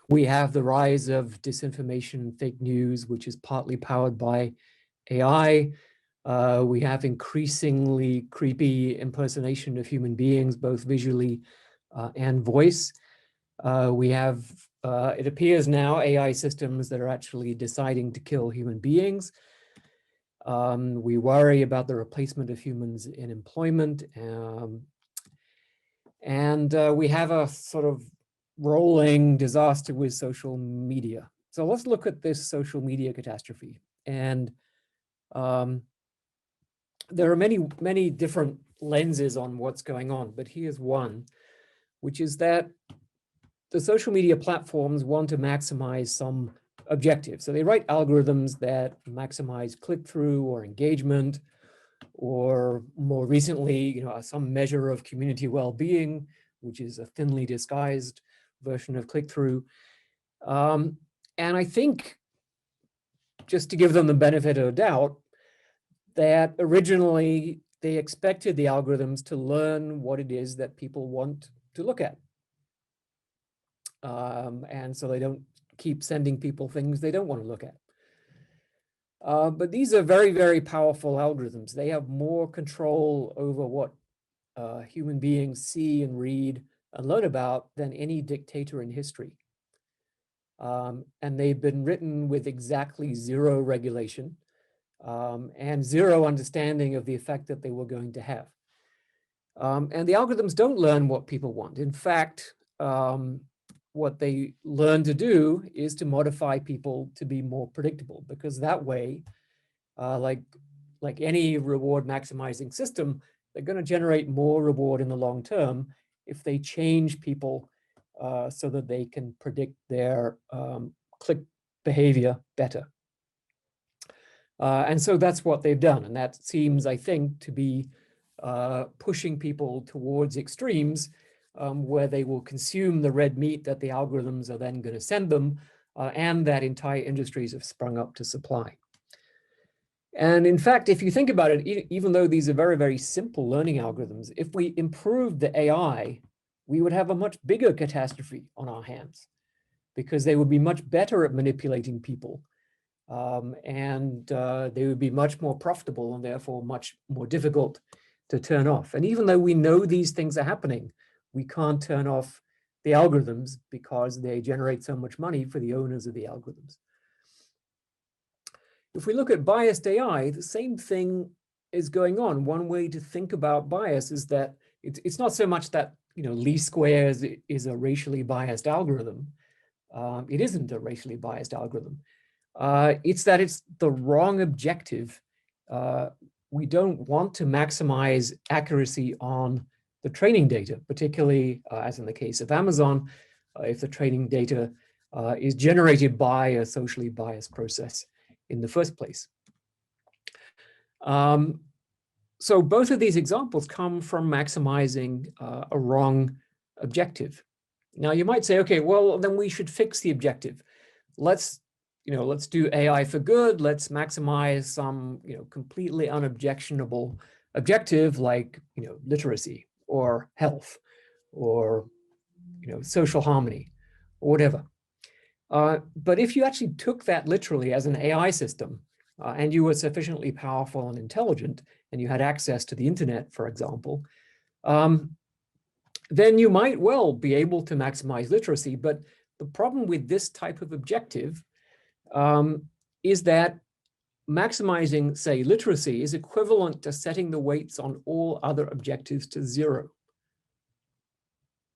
We have the rise of disinformation and fake news, which is partly powered by AI. We have increasingly creepy impersonation of human beings, both visually and voice. We have, it appears now, AI systems that are actually deciding to kill human beings. We worry about the replacement of humans in employment. And we have a sort of rolling disaster with social media. So let's look at this social media catastrophe. And there are many different lenses on what's going on, but here's one, which is that the social media platforms want to maximize some objective. So they write algorithms that maximize click-through or engagement, or more recently, some measure of community well-being, which is a thinly disguised version of click-through. And I think, just to give them the benefit of the doubt, that originally they expected the algorithms to learn what it is that people want to look at. And so they don't keep sending people things they don't want to look at. But these are very, very powerful algorithms. They have more control over what human beings see and read and learn about than any dictator in history. And they've been written with exactly zero regulation and zero understanding of the effect that they were going to have. And the algorithms don't learn what people want. In fact, what they learn to do is to modify people to be more predictable, because that way, like any reward maximizing system, they're going to generate more reward in the long term if they change people so that they can predict their click behavior better. And so that's what they've done. And that seems, I think, to be pushing people towards extremes where they will consume the red meat that the algorithms are then going to send them, and that entire industries have sprung up to supply. And in fact, if you think about it, even though these are very, very simple learning algorithms, if we improved the AI, we would have a much bigger catastrophe on our hands, because they would be much better at manipulating people. And they would be much more profitable and therefore much more difficult to turn off. And even though we know these things are happening, we can't turn off the algorithms because they generate so much money for the owners of the algorithms. If we look at biased AI, the same thing is going on. One way to think about bias is that it's not so much that least squares is a racially biased algorithm. It isn't a racially biased algorithm. It's that it's the wrong objective. We don't want to maximize accuracy on the training data, particularly as in the case of Amazon, if the training data is generated by a socially biased process in the first place. So both of these examples come from maximizing a wrong objective. Now you might say, okay, well, then we should fix the objective. Let's do AI for good. Let's maximize some, completely unobjectionable objective like, literacy or health or, social harmony or whatever. But if you actually took that literally as an AI system and you were sufficiently powerful and intelligent and you had access to the internet, for example, then you might well be able to maximize literacy. But the problem with this type of objective is that maximizing, say, literacy is equivalent to setting the weights on all other objectives to 0,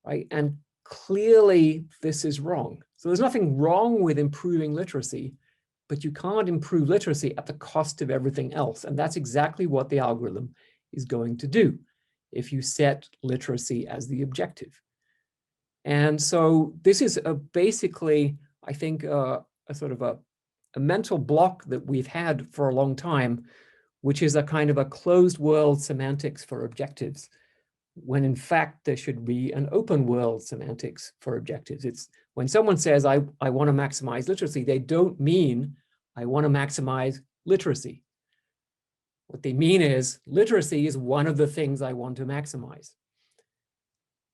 right? And clearly this is wrong. So there's nothing wrong with improving literacy, but you can't improve literacy at the cost of everything else. And that's exactly what the algorithm is going to do if you set literacy as the objective. And so this is basically, I think, a sort of a mental block that we've had for a long time, which is a kind of a closed world semantics for objectives, when in fact there should be an open world semantics for objectives. It's when someone says, I want to maximize literacy, they don't mean I want to maximize literacy. What they mean is literacy is one of the things I want to maximize.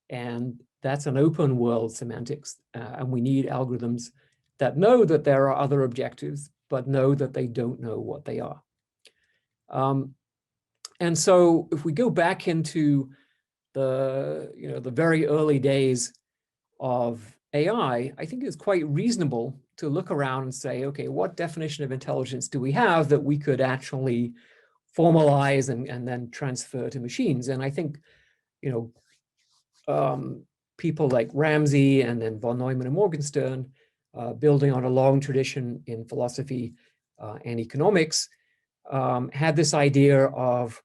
And that's an open world semantics, and we need algorithms that know that there are other objectives, but know that they don't know what they are. And so if we go back into the very early days of AI, I think it's quite reasonable to look around and say, okay, what definition of intelligence do we have that we could actually formalize and then transfer to machines? And I think, people like Ramsey and then von Neumann and Morgenstern, building on a long tradition in philosophy and economics, had this idea of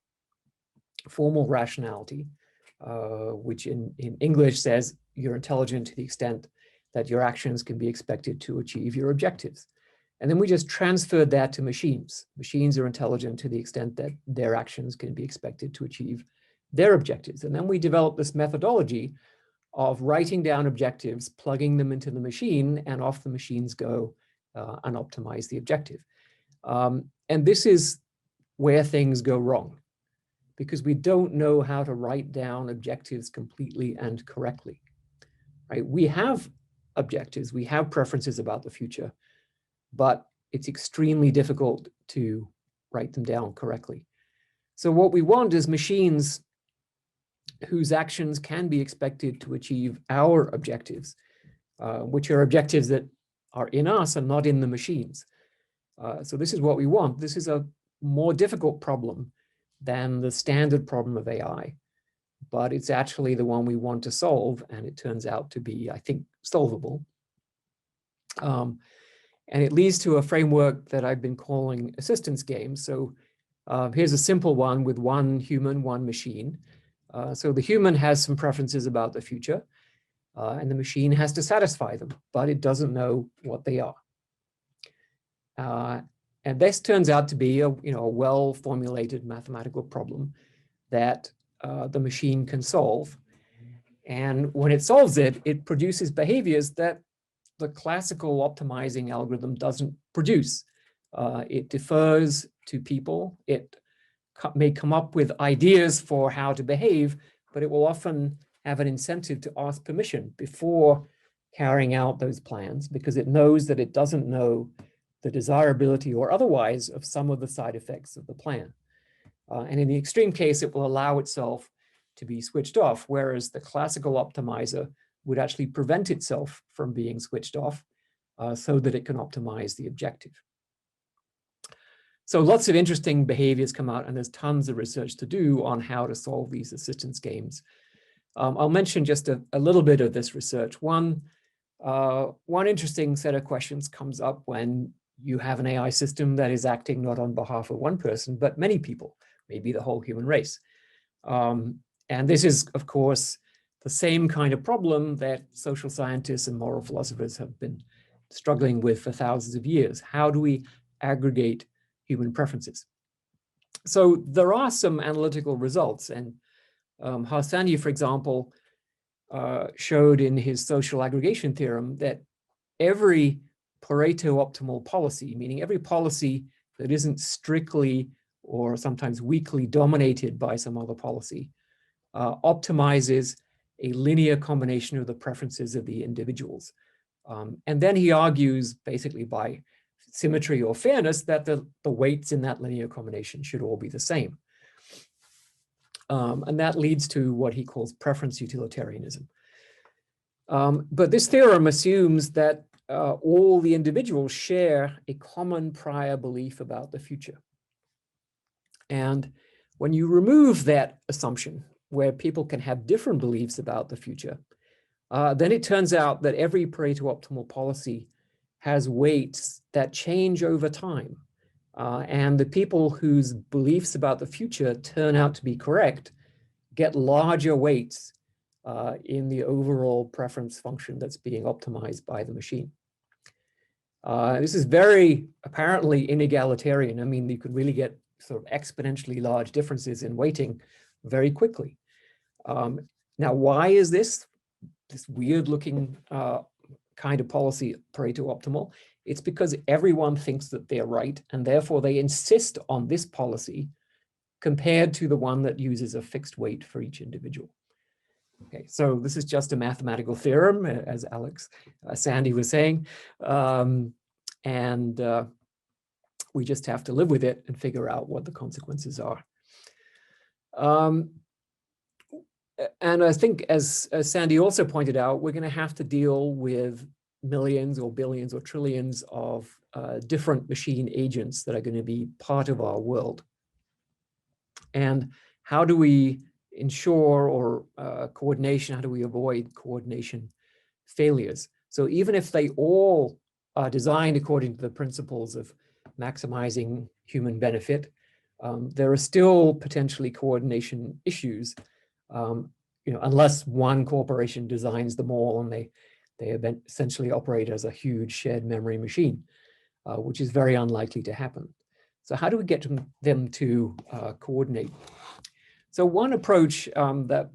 formal rationality, which in English says you're intelligent to the extent that your actions can be expected to achieve your objectives. And then we just transferred that to machines. Machines are intelligent to the extent that their actions can be expected to achieve their objectives. And then we developed this methodology of writing down objectives, plugging them into the machine, and off the machines go and optimize the objective. And this is where things go wrong, because we don't know how to write down objectives completely and correctly, right? We have objectives, we have preferences about the future, but it's extremely difficult to write them down correctly. So what we want is machines whose actions can be expected to achieve our objectives, which are objectives that are in us and not in the machines. So this is what we want. This is a more difficult problem than the standard problem of AI, but it's actually the one we want to solve, and it turns out to be, I think, solvable. And it leads to a framework that I've been calling assistance games. So here's a simple one with one human, one machine. So the human has some preferences about the future, and the machine has to satisfy them, but it doesn't know what they are. And this turns out to be a well-formulated mathematical problem that the machine can solve. And when it solves it, it produces behaviors that the classical optimizing algorithm doesn't produce. It defers to people. It may come up with ideas for how to behave, but it will often have an incentive to ask permission before carrying out those plans, because it knows that it doesn't know the desirability or otherwise of some of the side effects of the plan. And in the extreme case, it will allow itself to be switched off, whereas the classical optimizer would actually prevent itself from being switched off so that it can optimize the objective. So lots of interesting behaviors come out, and there's tons of research to do on how to solve these assistance games. I'll mention just a little bit of this research. One interesting set of questions comes up when you have an AI system that is acting not on behalf of one person, but many people, maybe the whole human race. And this is, of course, the same kind of problem that social scientists and moral philosophers have been struggling with for thousands of years. How do we aggregate human preferences? So there are some analytical results, and Harsanyi, for example, showed in his social aggregation theorem that every Pareto optimal policy, meaning every policy that isn't strictly or sometimes weakly dominated by some other policy, optimizes a linear combination of the preferences of the individuals. And then he argues, basically by symmetry or fairness, that the weights in that linear combination should all be the same. And that leads to what he calls preference utilitarianism. But this theorem assumes that all the individuals share a common prior belief about the future. And when you remove that assumption, where people can have different beliefs about the future, then it turns out that every Pareto optimal policy has weights that change over time. And the people whose beliefs about the future turn out to be correct get larger weights in the overall preference function that's being optimized by the machine. This is very apparently inegalitarian. I mean, you could really get sort of exponentially large differences in weighting very quickly. Now, why is this weird looking kind of policy Pareto optimal? It's because everyone thinks that they're right, and therefore they insist on this policy compared to the one that uses a fixed weight for each individual. Okay, so this is just a mathematical theorem, as Sandy was saying, and we just have to live with it and figure out what the consequences are. And I think, as Sandy also pointed out, we're going to have to deal with millions or billions or trillions of different machine agents that are going to be part of our world. And how do we ensure or coordination? How do we avoid coordination failures? So even if they all are designed according to the principles of maximizing human benefit, there are still potentially coordination issues, unless one corporation designs them all and they essentially operate as a huge shared memory machine, which is very unlikely to happen. So how do we get them to coordinate? So one approach that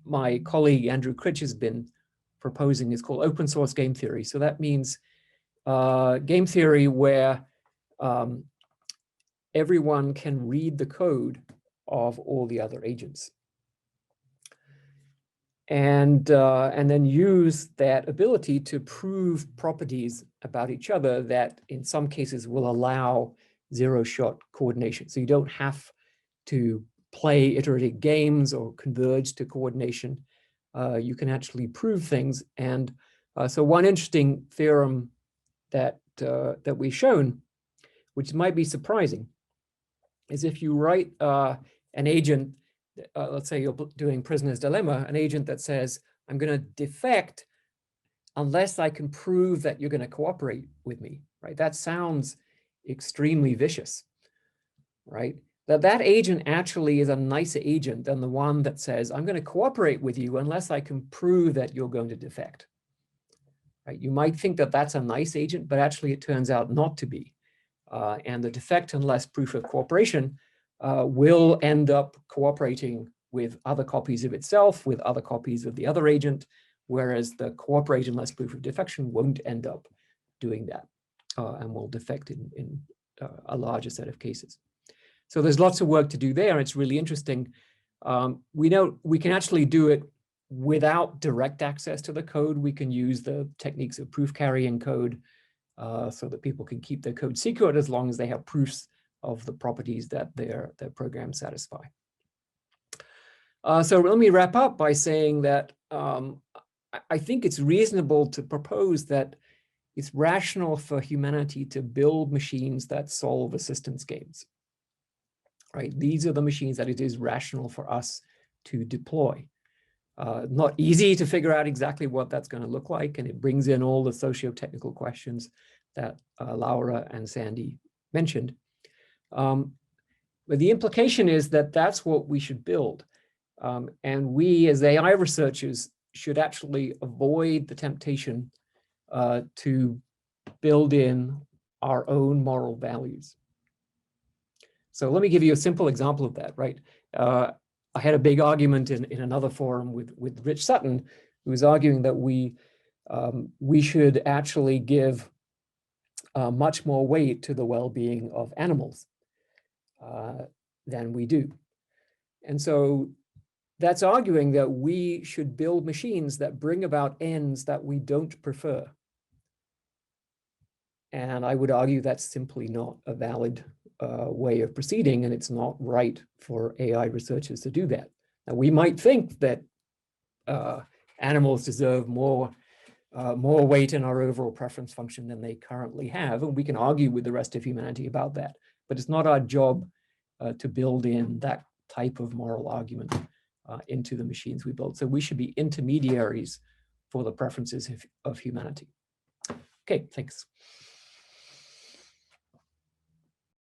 my colleague Andrew Critch has been proposing is called open source game theory. So that means game theory where everyone can read the code of all the other agents, and then use that ability to prove properties about each other that in some cases will allow zero-shot coordination. So you don't have to play iterative games or converge to coordination. You can actually prove things. And so one interesting theorem that we've shown, which might be surprising, is if you write an agent, let's say you're doing prisoner's dilemma, an agent that says, I'm going to defect unless I can prove that you're going to cooperate with me, right? That sounds extremely vicious, right? That agent actually is a nicer agent than the one that says, I'm going to cooperate with you unless I can prove that you're going to defect, right? You might think that that's a nice agent, but actually it turns out not to be. And the defect unless proof of cooperation will end up cooperating with other copies of itself, with other copies of the other agent, whereas the cooperate unless proof of defection won't end up doing that and will defect in a larger set of cases. So there's lots of work to do there. It's really interesting. We know we can actually do it without direct access to the code. We can use the techniques of proof carrying code so that people can keep their code secret as long as they have proofs of the properties that their programs satisfy. So let me wrap up by saying that I think it's reasonable to propose that it's rational for humanity to build machines that solve assistance games, right? These are the machines that it is rational for us to deploy. Not easy to figure out exactly what that's going to look like, and it brings in all the socio-technical questions that Laura and Sandy mentioned. But the implication is that that's what we should build. And we, as AI researchers, should actually avoid the temptation to build in our own moral values. So let me give you a simple example of that, right? I had a big argument in another forum with Rich Sutton, who was arguing that we should actually give much more weight to the well-being of animals than we do. And so that's arguing that we should build machines that bring about ends that we don't prefer. And I would argue that's simply not a valid way of proceeding, and it's not right for AI researchers to do that. Now, we might think that animals deserve more weight in our overall preference function than they currently have, and we can argue with the rest of humanity about that. But it's not our job to build in that type of moral argument into the machines we build. So we should be intermediaries for the preferences of humanity. Okay, thanks.